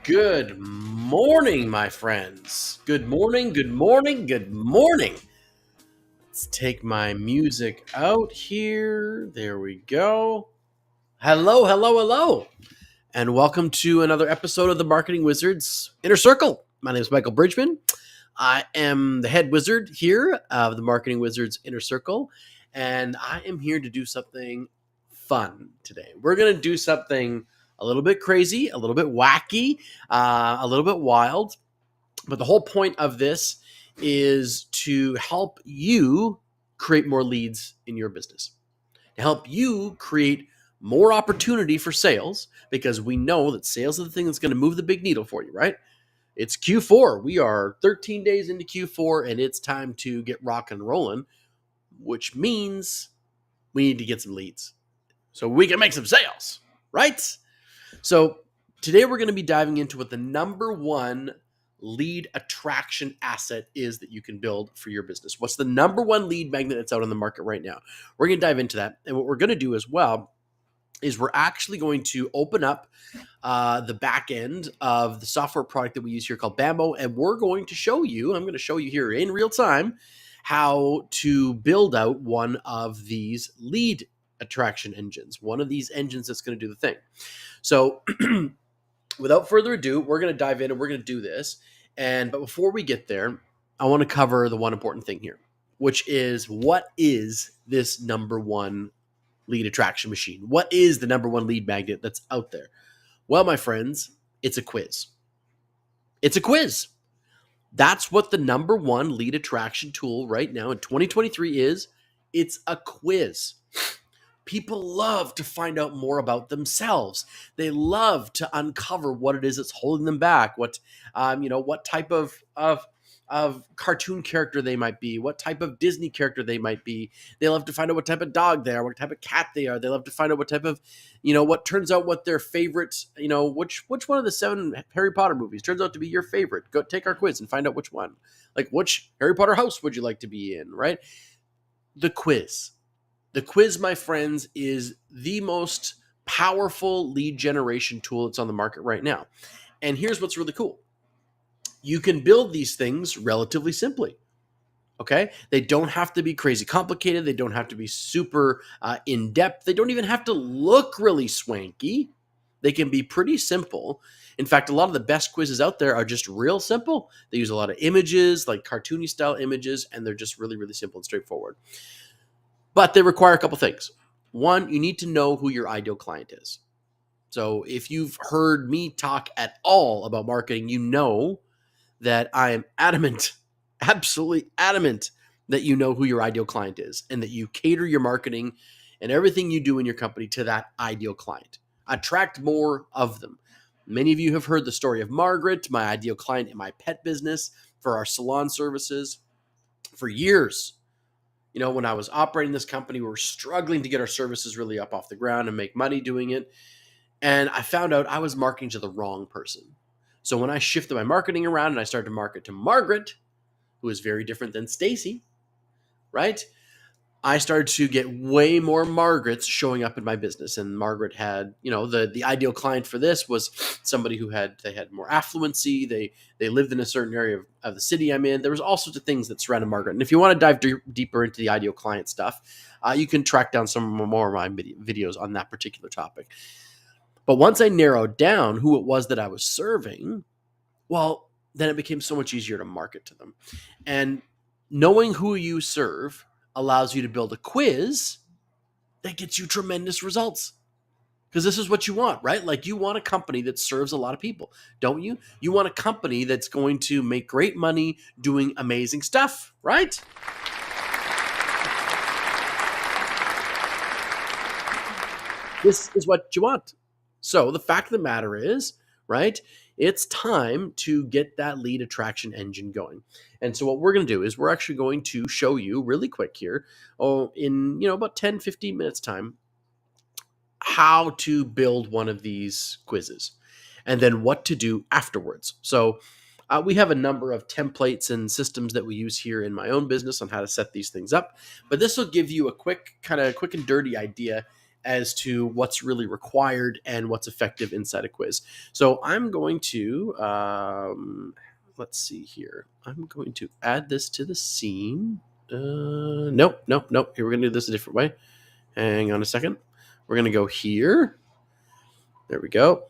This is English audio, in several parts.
Good morning, my friends. Good morning, good morning, good morning. Let's take my music out here. There we go. Hello, hello, hello. And welcome to another episode of the Marketing Wizards Inner Circle. My name is Michael Bridgman. I am the head wizard here of the Marketing Wizards Inner Circle, and I am here to do something fun today. We're going to do something a little bit crazy, a little bit wacky, a little bit wild. But the whole point of this is to help you create more leads in your business, to help you create more opportunity for sales, because we know that sales is the thing that's going to move the big needle for you, right? It's Q4. We are 13 days into Q4, and it's time to get rocking and rolling, which means we need to get some leads so we can make some sales, right? So today we're going to be diving into what the number one lead attraction asset is that you can build for your business. What's the number one lead magnet that's out on the market right now? We're going to dive into that. And what we're going to do as well is we're actually going to open up the back end of the software product that we use here called Bambo. And we're going to show you, I'm going to show you here in real time, how to build out one of these lead attraction engines, one of these engines that's going to do the thing. So without further ado, we're going to dive in and we're going to do this. But before we get there, I want to cover the one important thing here, which is, what is this number one lead attraction machine? What is the number one lead magnet that's out there? Well, my friends, it's a quiz. It's a quiz. That's what the number one lead attraction tool right now in 2023 is. It's a quiz. People love to find out more about themselves. They love to uncover what it is that's holding them back. What type of cartoon character they might be, what type of Disney character they might be. They love to find out what type of dog they are, what type of cat they are. They love to find out what type of, what turns out what their favorite, which one of the 7 Harry Potter movies turns out to be your favorite. Go take our quiz and find out which one. Like, which Harry Potter house would you like to be in, right? The quiz. The quiz, my friends, is the most powerful lead generation tool that's on the market right now. And here's what's really cool. You can build these things relatively simply. Okay? They don't have to be crazy complicated. They don't have to be super in-depth. They don't even have to look really swanky. They can be pretty simple. In fact, a lot of the best quizzes out there are just real simple. They use a lot of images, like cartoony style images, and they're just really, really simple and straightforward. But they require a couple things. One, you need to know who your ideal client is. So if you've heard me talk at all about marketing, you know that I am adamant, absolutely adamant, that you know who your ideal client is and that you cater your marketing and everything you do in your company to that ideal client. Attract more of them. Many of you have heard the story of Margaret, my ideal client in my pet business for our salon services. For years, when I was operating this company, we were struggling to get our services really up off the ground and make money doing it. And I found out I was marketing to the wrong person. So when I shifted my marketing around and I started to market to Margaret, who is very different than Stacy, right? I started to get way more Margarets showing up in my business. And Margaret had, the ideal client for this was somebody who had more affluency. They lived in a certain area of the city I'm in. There was all sorts of things that surrounded Margaret. And if you want to dive deeper into the ideal client stuff, you can track down some more of my videos on that particular topic. But once I narrowed down who it was that I was serving, well, then it became so much easier to market to them. And knowing who you serve allows you to build a quiz that gets you tremendous results. Because this is what you want, right? Like, you want a company that serves a lot of people, don't you? You want a company that's going to make great money doing amazing stuff, right? This is what you want. So the fact of the matter is, right, it's time to get that lead attraction engine going. And so what we're going to do is we're actually going to show you really quick here, in about 10, 15 minutes time, how to build one of these quizzes and then what to do afterwards. So we have a number of templates and systems that we use here in my own business on how to set these things up. But this will give you a quick and dirty idea as to what's really required and what's effective inside a quiz. So I'm going to, let's see here. I'm going to add this to the scene. Nope. Here, we're going to do this a different way. Hang on a second. We're going to go here. There we go.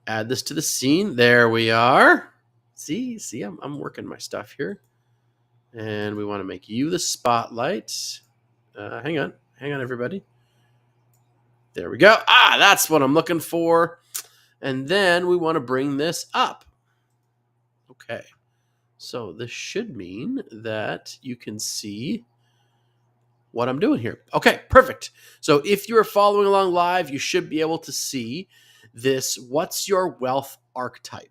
Add this to the scene. There we are. See, I'm working my stuff here. And we want to make you the spotlight. Hang on, everybody. There we go. That's what I'm looking for. And then we want to bring this up. Okay. So this should mean that you can see what I'm doing here. Okay, perfect. So if you are following along live, you should be able to see this What's Your Wealth archetype.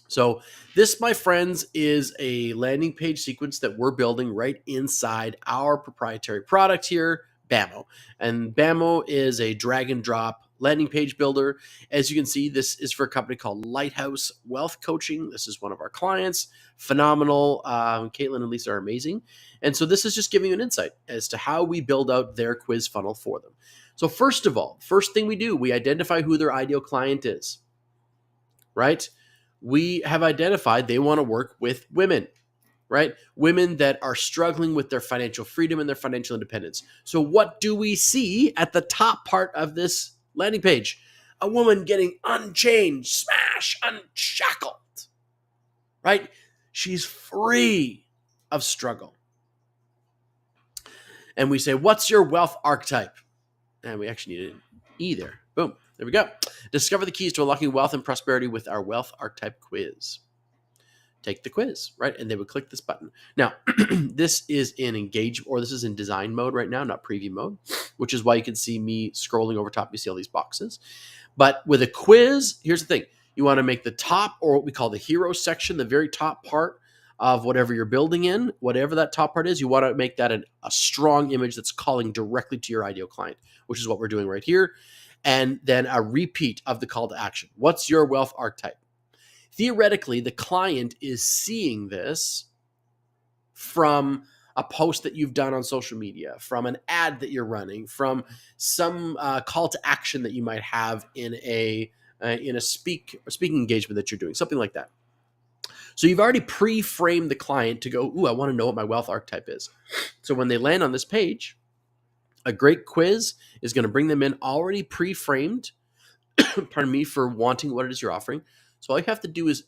So this, my friends, is a landing page sequence that we're building right inside our proprietary product here, Bamo. And Bamo is a drag and drop landing page builder. As you can see, this is for a company called Lighthouse Wealth Coaching. This is one of our clients. Phenomenal. Caitlin and Lisa are amazing. And so this is just giving you an insight as to how we build out their quiz funnel for them. So first of all, first thing we do, we identify who their ideal client is, right? We have identified they want to work with women, right? Women that are struggling with their financial freedom and their financial independence. So what do we see at the top part of this landing page? A woman getting unchained, smash, unshackled, right? She's free of struggle. And we say, what's your wealth archetype? And we actually need an E there. Boom. There we go. Discover the keys to unlocking wealth and prosperity with our wealth archetype quiz. Take the quiz, right? And they would click this button. Now, this is in engage, or this is in design mode right now, not preview mode, which is why you can see me scrolling over top. You see all these boxes. But with a quiz, here's the thing. You want to make the top, or what we call the hero section, the very top part of whatever you're building in, whatever that top part is, you want to make that a strong image that's calling directly to your ideal client, which is what we're doing right here. And then a repeat of the call to action. What's your wealth archetype? Theoretically, the client is seeing this from a post that you've done on social media, from an ad that you're running, from some call to action that you might have in a speaking engagement that you're doing, something like that. So you've already pre-framed the client to go, I want to know what my wealth archetype is. So when they land on this page, a great quiz is going to bring them in already pre-framed, pardon me, for wanting what it is you're offering. So all you have to do is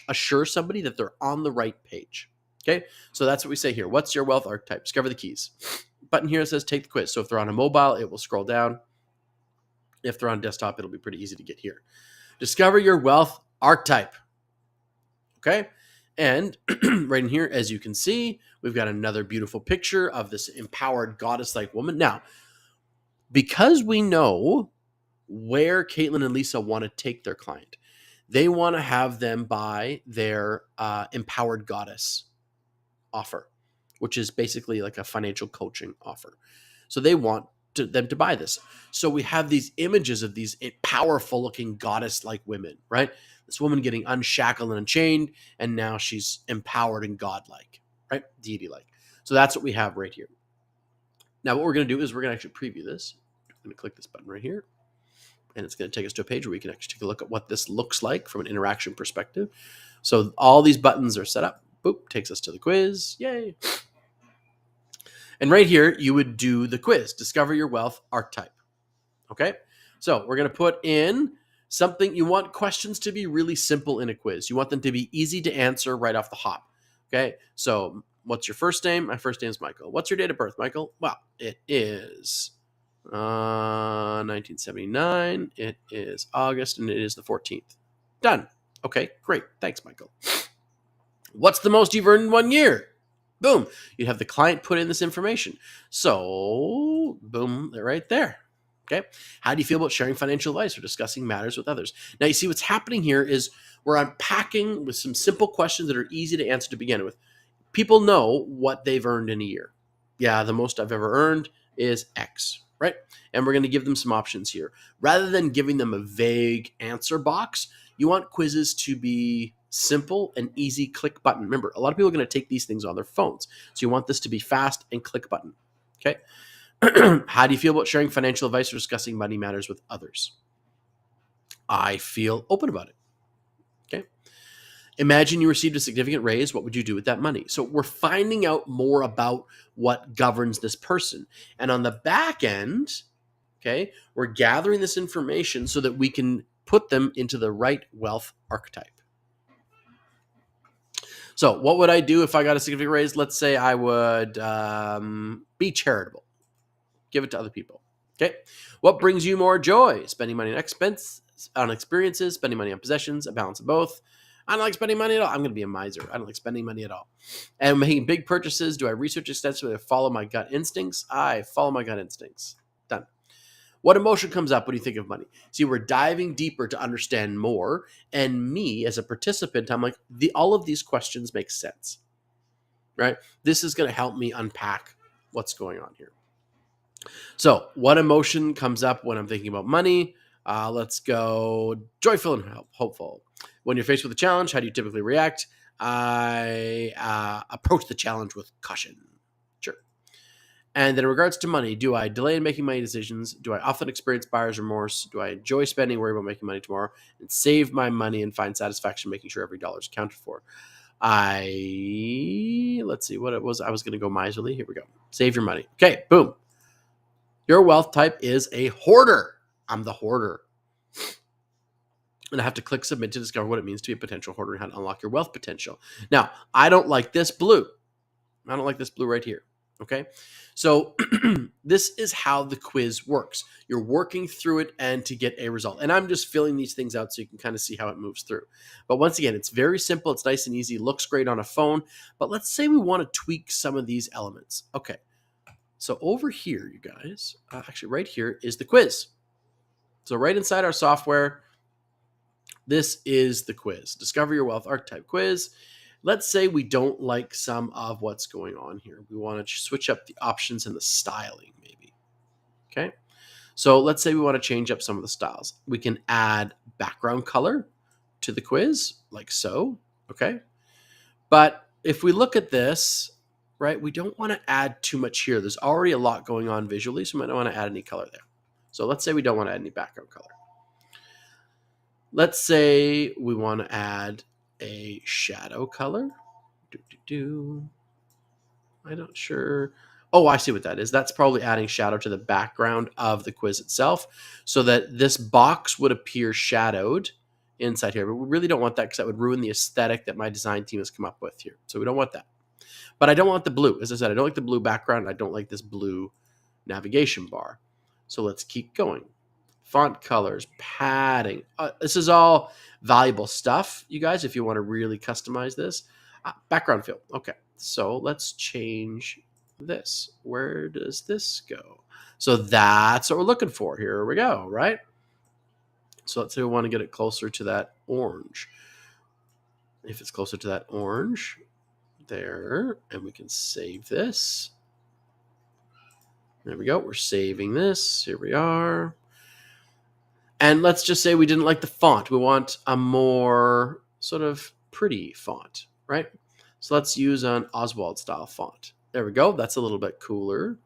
assure somebody that they're on the right page. Okay, so that's what we say here. What's your wealth archetype? Discover the keys. Button here says take the quiz. So if they're on a mobile, it will scroll down. If they're on desktop, it'll be pretty easy to get here. Discover your wealth archetype. Okay, and right in here, as you can see, we've got another beautiful picture of this empowered goddess-like woman. Now, because we know where Caitlin and Lisa want to take their client, they want to have them buy their empowered goddess offer, which is basically like a financial coaching offer. So they want them to buy this. So we have these images of these powerful looking goddess-like women, right? This woman getting unshackled and unchained, and now she's empowered and godlike, right? Deity-like. So that's what we have right here. Now what we're going to do is we're going to actually preview this. I'm going to click this button right here, and it's going to take us to a page where we can actually take a look at what this looks like from an interaction perspective. So all these buttons are set up. Boop, takes us to the quiz. Yay. And right here, you would do the quiz. Discover your wealth archetype. Okay? So we're going to put in something. You want questions to be really simple in a quiz. You want them to be easy to answer right off the hop. Okay? So what's your first name? My first name is Michael. What's your date of birth, Michael? Well, it is 1979. It is August, and it is the 14th. Done. Okay, great. Thanks, Michael. What's the most you've earned in 1 year? Boom. You have the client put in this information. So, boom, they're right there. Okay. How do you feel about sharing financial advice or discussing matters with others? Now, you see what's happening here is we're unpacking with some simple questions that are easy to answer to begin with. People know what they've earned in a year. Yeah, the most I've ever earned is X, right? And we're going to give them some options here. Rather than giving them a vague answer box, you want quizzes to be simple and easy click button. Remember, a lot of people are going to take these things on their phones. So you want this to be fast and click button. Okay. How do you feel about sharing financial advice or discussing money matters with others? I feel open about it. Okay. Imagine you received a significant raise. What would you do with that money? So we're finding out more about what governs this person. And on the back end, okay, we're gathering this information so that we can put them into the right wealth archetype. So what would I do if I got a significant raise? Let's say I would be charitable, give it to other people. Okay. What brings you more joy? Spending money on experiences, spending money on possessions, a balance of both. I don't like spending money at all. I'm going to be a miser. I don't like spending money at all. And making big purchases. Do I research extensively or follow my gut instincts? I follow my gut instincts. Done. What emotion comes up when you think of money? See, we're diving deeper to understand more. And me, as a participant, I'm like, all of these questions make sense, right? This is going to help me unpack what's going on here. So, what emotion comes up when I'm thinking about money? Let's go joyful and hopeful. When you're faced with a challenge, how do you typically react? I approach the challenge with caution. Sure. And then in regards to money, do I delay in making money decisions? Do I often experience buyer's remorse? Do I enjoy spending, worry about making money tomorrow, and save my money and find satisfaction making sure every dollar is accounted for? Let's see what it was. I was going to go miserly. Here we go. Save your money. Okay, boom. Your wealth type is a hoarder. I'm the hoarder. And I have to click submit to discover what it means to be a potential hoarder and how to unlock your wealth potential. Now, I don't like this blue. I don't like this blue right here. Okay. So this is how the quiz works. You're working through it and to get a result. And I'm just filling these things out so you can kind of see how it moves through. But once again, it's very simple. It's nice and easy. Looks great on a phone. But let's say we want to tweak some of these elements. Okay. So over here, you guys, actually right here is the quiz. So right inside our software, this is the quiz. Discover your wealth archetype quiz. Let's say we don't like some of what's going on here. We want to switch up the options and the styling maybe. Okay. So let's say we want to change up some of the styles. We can add background color to the quiz like so. Okay. But if we look at this, right, we don't want to add too much here. There's already a lot going on visually, so we don't want to add any color there. So let's say we don't want to add any background color. Let's say we want to add a shadow color. I'm not sure. Oh, I see what that is. That's probably adding shadow to the background of the quiz itself so that this box would appear shadowed inside here. But we really don't want that because that would ruin the aesthetic that my design team has come up with here. So we don't want that. But I don't want the blue. As I said, I don't like the blue background. I don't like this blue navigation bar. So let's keep going. Font colors, padding. This is all valuable stuff, you guys, if you want to really customize this. Background fill. Okay, so let's change this. Where does this go? So that's what we're looking for. Here we go, right? So let's say we want to get it closer to that orange. If it's closer to that orange, there, and we can save this. There we go. We're saving this. Here we are. And let's just say we didn't like the font. We want a more sort of pretty font, right? So let's use an Oswald style font. There we go. That's a little bit cooler.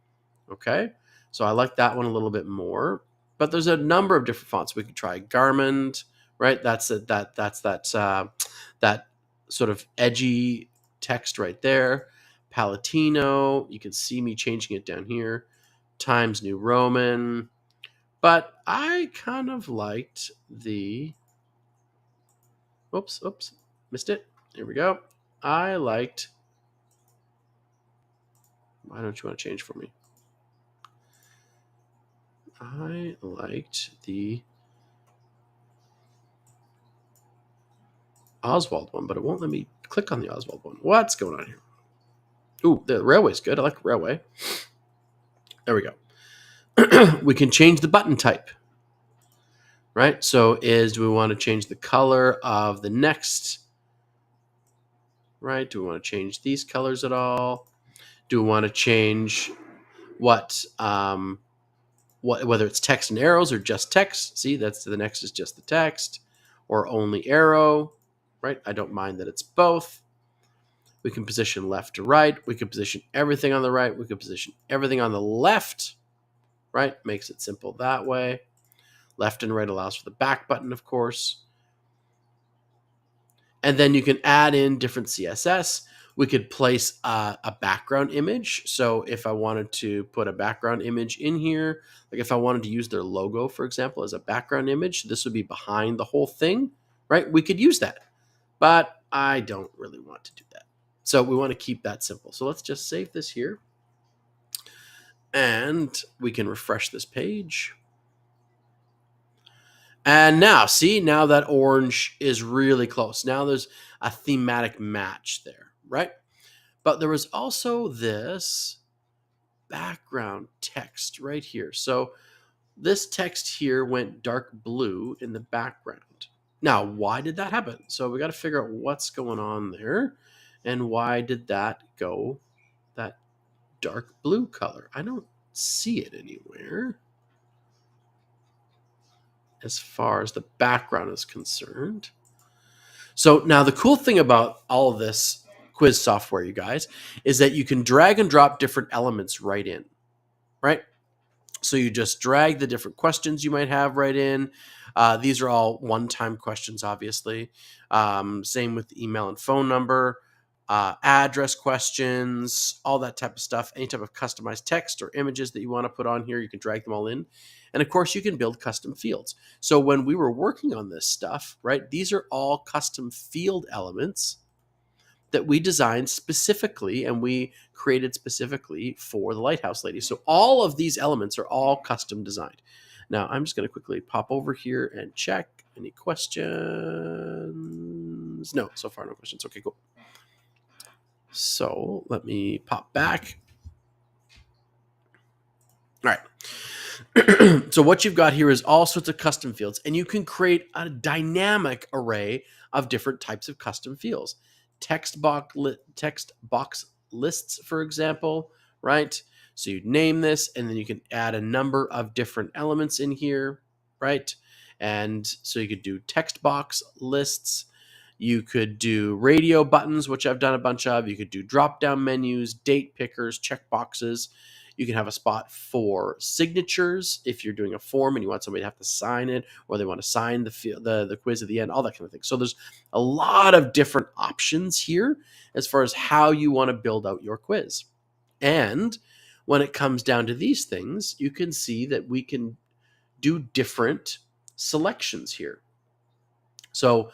Okay. So I like that one a little bit more. But there's a number of different fonts. We could try Garment, right? That's that sort of edgy text right there. Palatino. You can see me changing it down here. Times New Roman. But I kind of liked the, oops, missed it. Here we go. I liked, why don't you want to change for me? I liked the Oswald one, but it won't let me click on the Oswald one. What's going on here? Ooh, the railway's good. I like the railway. There we go. We can change the button type, right? So do we want to change the color of the next, right? Do we want to change these colors at all? Do we want to change whether it's text and arrows or just text? See, that's the next is just the text or only arrow, right? I don't mind that it's both. We can position left to right. We can position everything on the right. We can position everything on the left. right? Makes it simple that way. Left and right allows for the back button, of course. And then you can add in different CSS. We could place a background image. So if I wanted to put a background image in here, like if I wanted to use their logo, for example, as a background image, this would be behind the whole thing, right? We could use that, but I don't really want to do that. So we want to keep that simple. So let's just save this here. And we can refresh this page. And now, see, now that orange is really close. Now there's a thematic match there, right? But there was also this background text right here. So this text here went dark blue in the background. Now, why did that happen? So we got to figure out what's going on there and why did that go that dark blue color? I don't see it anywhere as far as the background is concerned. So now the cool thing about all of this quiz software, you guys, is that you can drag and drop different elements right in, right? So you just drag the different questions you might have right in. These are all one-time questions, obviously. Same with the email and phone number, address questions, all that type of stuff. Any type of customized text or images that you want to put on here, you can drag them all in. And of course, you can build custom fields. So when we were working on this stuff, right, these are all custom field elements that we designed specifically and we created specifically for the Lighthouse Lady. So all of these elements are all custom designed. Now, I'm just going to quickly pop over here and check any questions. No, so far no questions. Okay, cool. So let me pop back. All right. So what you've got here is all sorts of custom fields, and you can create a dynamic array of different types of custom fields. Text box lists, for example, right? So you name this, and then you can add a number of different elements in here, right? And so you could do text box lists. You could do radio buttons, which I've done a bunch of. You could do drop-down menus, date pickers, checkboxes. You can have a spot for signatures if you're doing a form and you want somebody to have to sign it, or they want to sign the quiz at the end, all that kind of thing. So there's a lot of different options here as far as how you want to build out your quiz. And when it comes down to these things, you can see that we can do different selections here. So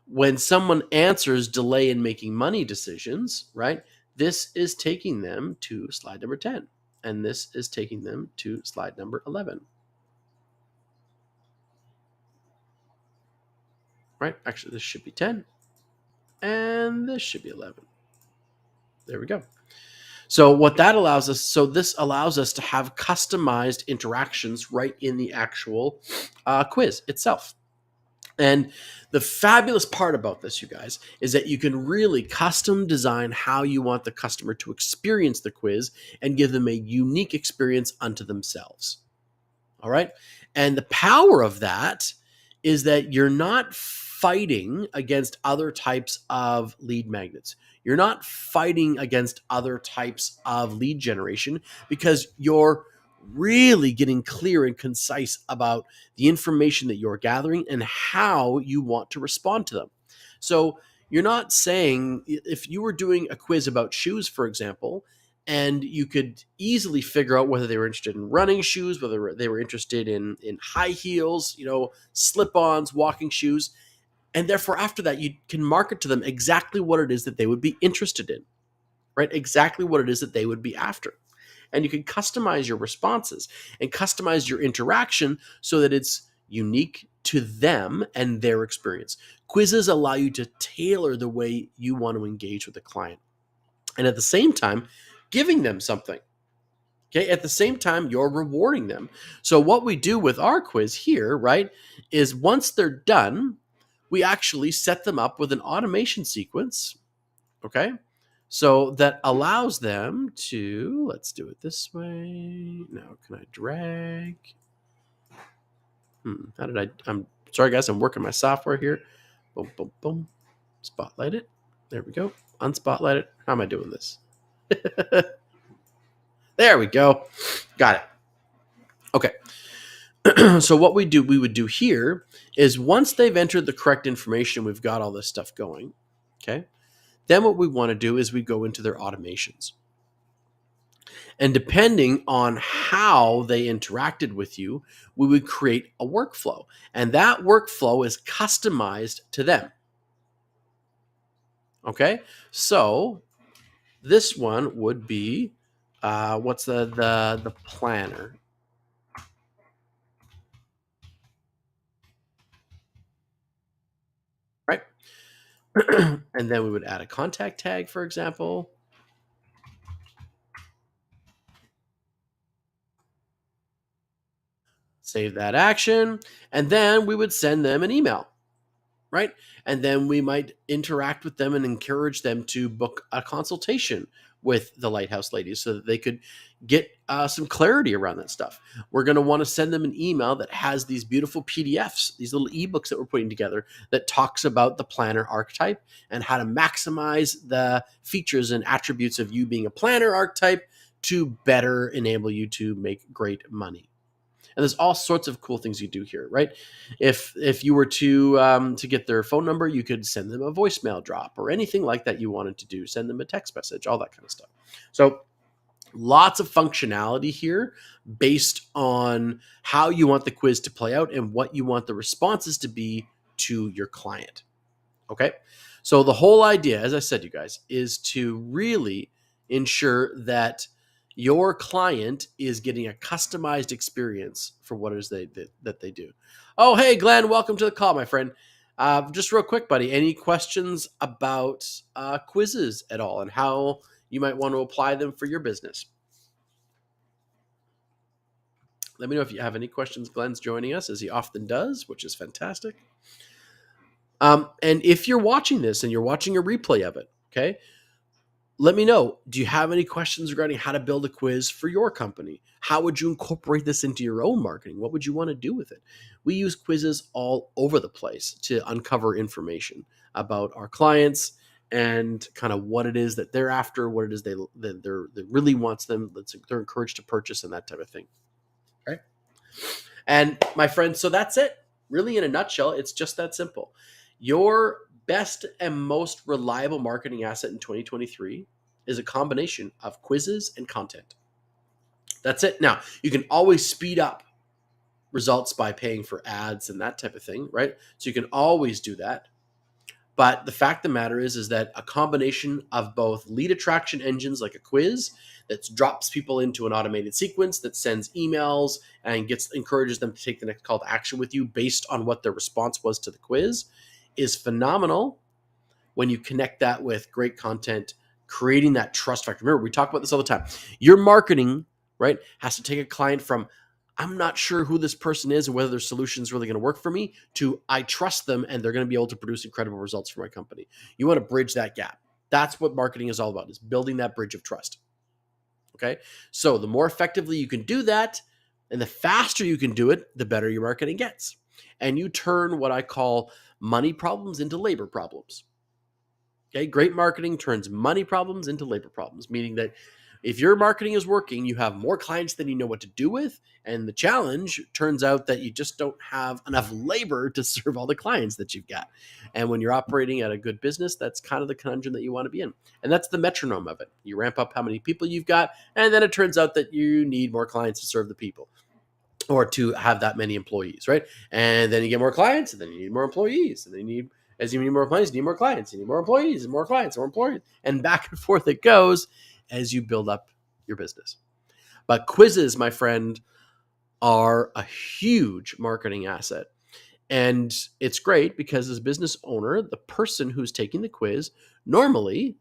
when someone answers delay in making money decisions, right, this is taking them to slide number 10. And this is taking them to slide number 11. Right? Actually, this should be 10. And this should be 11. There we go. So what that allows us, so this allows us to have customized interactions right in the actual quiz itself. And the fabulous part about this, you guys, is that you can really custom design how you want the customer to experience the quiz and give them a unique experience unto themselves. All right. And the power of that is that you're not fighting against other types of lead magnets. You're not fighting against other types of lead generation because you're really getting clear and concise about the information that you're gathering and how you want to respond to them. So you're not saying, if you were doing a quiz about shoes, for example, and you could easily figure out whether they were interested in running shoes, whether they were interested in high heels, slip-ons, walking shoes, and therefore after that you can market to them exactly what it is that they would be interested in, right? Exactly what it is that they would be after. And you can customize your responses and customize your interaction so that it's unique to them and their experience. Quizzes allow you to tailor the way you want to engage with the client. And at the same time, giving them something. Okay, at the same time, you're rewarding them. So what we do with our quiz here, right, is once they're done, we actually set them up with an automation sequence, okay? So that allows them to, let's do it this way. Now, can I drag? I'm sorry, guys, I'm working my software here. Boom, boom, boom. Spotlight it. There we go. Unspotlight it. How am I doing this? There we go. Got it. Okay. So what we would do here is once they've entered the correct information, we've got all this stuff going. Okay. Then what we want to do is we go into their automations. And depending on how they interacted with you, we would create a workflow. And that workflow is customized to them. Okay. So this one would be what's the planner, right? And then we would add a contact tag, for example. Save that action, and then we would send them an email, right? And then we might interact with them and encourage them to book a consultation with the Lighthouse Ladies so that they could get some clarity around that stuff. We're going to want to send them an email that has these beautiful PDFs, these little ebooks that we're putting together that talks about the planner archetype and how to maximize the features and attributes of you being a planner archetype to better enable you to make great money. And there's all sorts of cool things you do here, right? If you were to get their phone number, you could send them a voicemail drop or anything like that you wanted to do. Send them a text message, all that kind of stuff. So lots of functionality here based on how you want the quiz to play out and what you want the responses to be to your client. Okay. So the whole idea, as I said, you guys, is to really ensure that your client is getting a customized experience for what it is that they do. Oh, hey, Glenn, welcome to the call, my friend. Just real quick, buddy, any questions about quizzes at all and how you might want to apply them for your business? Let me know if you have any questions. Glenn's joining us, as he often does, which is fantastic. And if you're watching this and you're watching a replay of it, okay, let me know. Do you have any questions regarding how to build a quiz for your company? How would you incorporate this into your own marketing? What would you want to do with it? We use quizzes all over the place to uncover information about our clients and kind of what it is that they're after, what it is they really wants them, they're encouraged to purchase, and that type of thing. Right? And my friends, so that's it. Really, in a nutshell, it's just that simple. Your best and most reliable marketing asset in 2023 is a combination of quizzes and content. That's it. Now, you can always speed up results by paying for ads and that type of thing, right? So you can always do that. But the fact of the matter is that a combination of both lead attraction engines like a quiz that drops people into an automated sequence that sends emails and encourages them to take the next call to action with you based on what their response was to the quiz is phenomenal when you connect that with great content, creating that trust factor. Remember, we talk about this all the time. Your marketing, right, has to take a client from I'm not sure who this person is and whether their solution is really going to work for me to I trust them and they're going to be able to produce incredible results for my company. You want to bridge that gap. That's what marketing is all about, is building that bridge of trust. Okay. So the more effectively you can do that and the faster you can do it, the better your marketing gets. And you turn what I call money problems into labor problems. Okay. Great marketing turns money problems into labor problems, meaning that if your marketing is working, you have more clients than you know what to do with. And the challenge turns out that you just don't have enough labor to serve all the clients that you've got. And when you're operating at a good business, that's kind of the conundrum that you want to be in. And that's the metronome of it. You ramp up how many people you've got, and then it turns out that you need more clients to serve the people or to have that many employees, right? And then you get more clients, and then you need more employees, and then you need, as you need more clients, you need more clients, you need more employees, and more clients, more employees, and back and forth it goes as you build up your business. But quizzes, my friend, are a huge marketing asset. And it's great because as a business owner, the person who's taking the quiz normally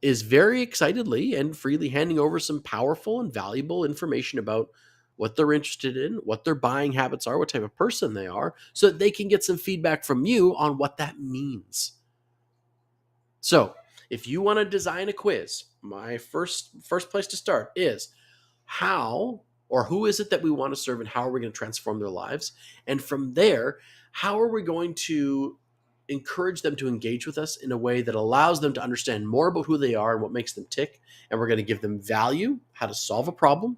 is very excitedly and freely handing over some powerful and valuable information about what they're interested in, what their buying habits are, what type of person they are, so that they can get some feedback from you on what that means. So if you want to design a quiz, my first place to start is how or who is it that we want to serve and how are we going to transform their lives? And from there, how are we going to encourage them to engage with us in a way that allows them to understand more about who they are and what makes them tick? And we're going to give them value, how to solve a problem,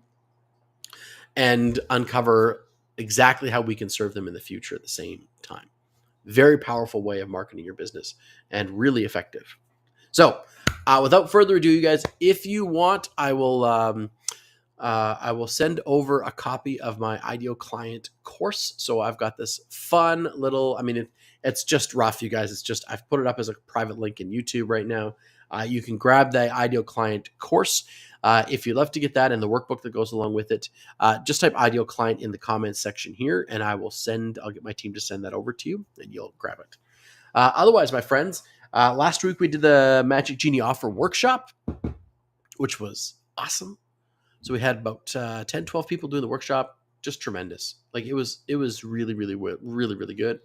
and uncover exactly how we can serve them in the future at the same time. Very powerful way of marketing your business and really effective. So, without further ado, you guys, if you want, I will send over a copy of my Ideal Client course. So I've got this fun little, it's just rough, you guys. It's just, I've put it up as a private link in YouTube right now. You can grab the Ideal Client course. If you'd love to get that and the workbook that goes along with it, just type Ideal Client in the comments section here, and I'll get my team to send that over to you, and you'll grab it. Otherwise, my friends, last week we did the Magic Genie Offer Workshop, which was awesome. So we had about 10, 12 people doing the workshop. Just tremendous. Like it was really, really, really, really good.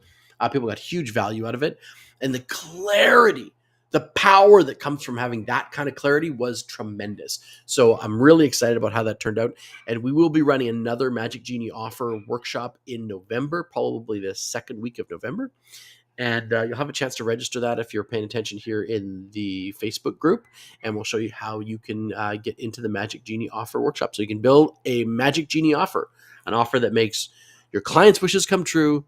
People got huge value out of it. And the clarity, the power that comes from having that kind of clarity was tremendous. So I'm really excited about how that turned out. And we will be running another Magic Genie Offer workshop in November, probably the second week of November. And you'll have a chance to register that if you're paying attention here in the Facebook group. And we'll show you how you can get into the Magic Genie Offer Workshop. So you can build a Magic Genie offer, an offer that makes your clients' wishes come true,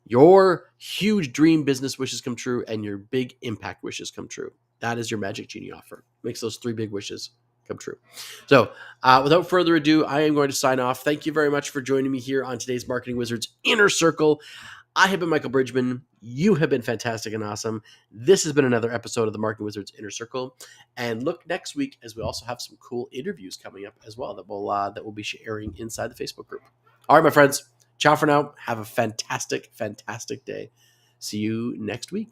your huge dream business wishes come true, and your big impact wishes come true. That is your Magic Genie offer. Makes those 3 big wishes come true. So without further ado, I am going to sign off. Thank you very much for joining me here on today's Marketing Wizards Inner Circle. I have been Michael Bridgman. You have been fantastic and awesome. This has been another episode of the Marketing Wizards Inner Circle. And look next week, as we also have some cool interviews coming up as well that we'll be sharing inside the Facebook group. All right, my friends. Ciao for now. Have a fantastic, fantastic day. See you next week.